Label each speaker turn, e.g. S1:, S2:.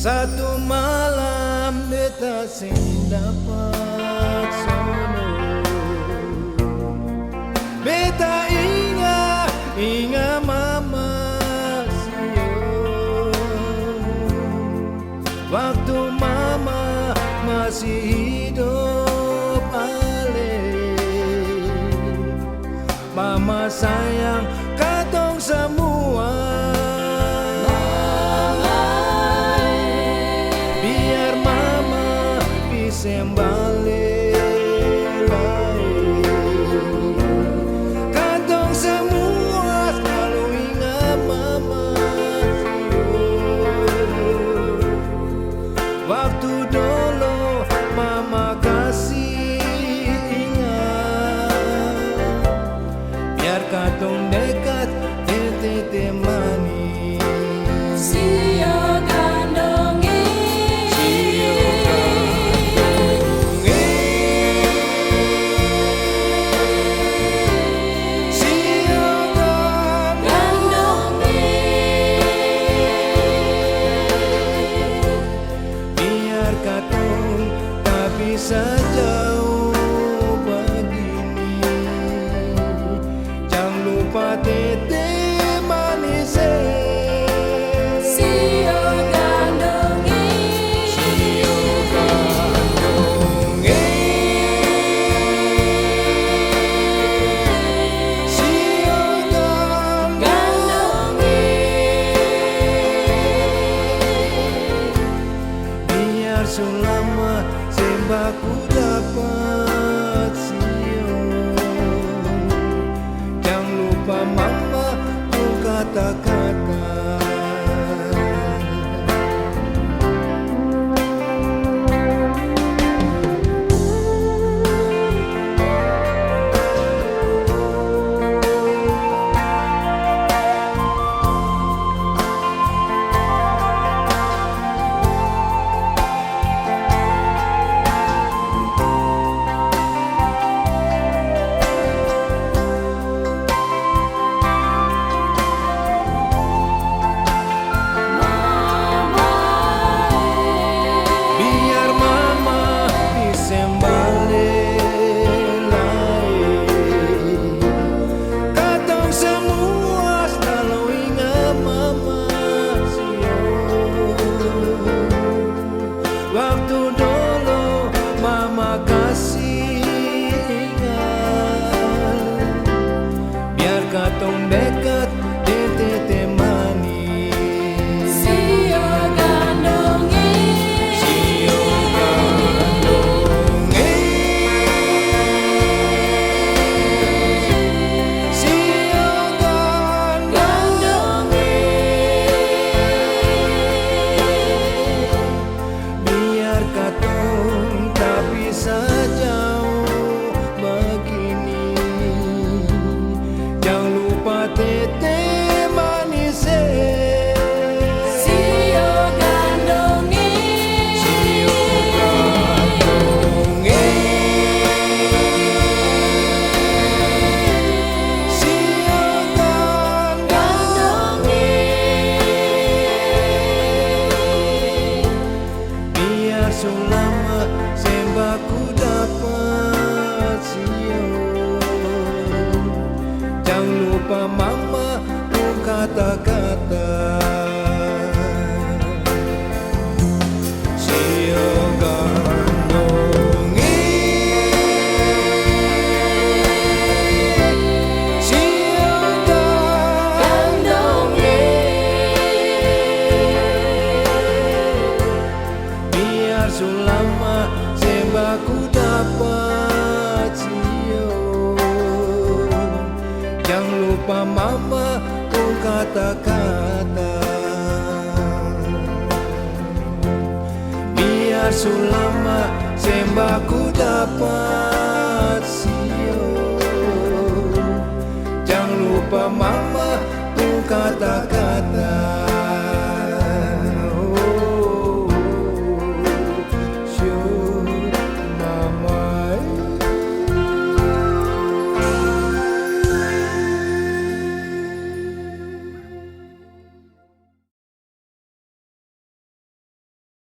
S1: Satu malam beta sing dapat sono, beta ingat mama sio, waktu mama masih hidup ale. Mama sayang katong semua, biar mama bisa balik lagi. Katong semua selalu ingat mama waktu dulu mama kasih ingat, biar katong dekat tete manis. Bisa jauh begini, jangan lupa tete manis.
S2: Sio gandongi,
S1: Sio gandongi, sio
S2: gandongi,
S1: biar selamat sembahku dapat sio. Jangan lupa mama ku kata-kata. Waktu dulu mama kasih ingat, biar katong dekat tete manis.
S2: sio gandongi,
S1: Sio gandongi, sio
S2: gandongi,
S1: biar katong tak bisa jauh begini, jangan lupa tete manis.
S2: sio gandongi,
S1: Sio gandongi, sio
S2: gandongi,
S1: biar selamat sembahku dapat sio. Jangan lupa mama ku kata-kata. Sio gandongi, sio
S2: gandongi,
S1: biar selamat sembahku dapat sio. Jangan lupa mama ku kata-kata, biar selamat sembahku dapat sio. Jangan lupa mama ku kata-kata.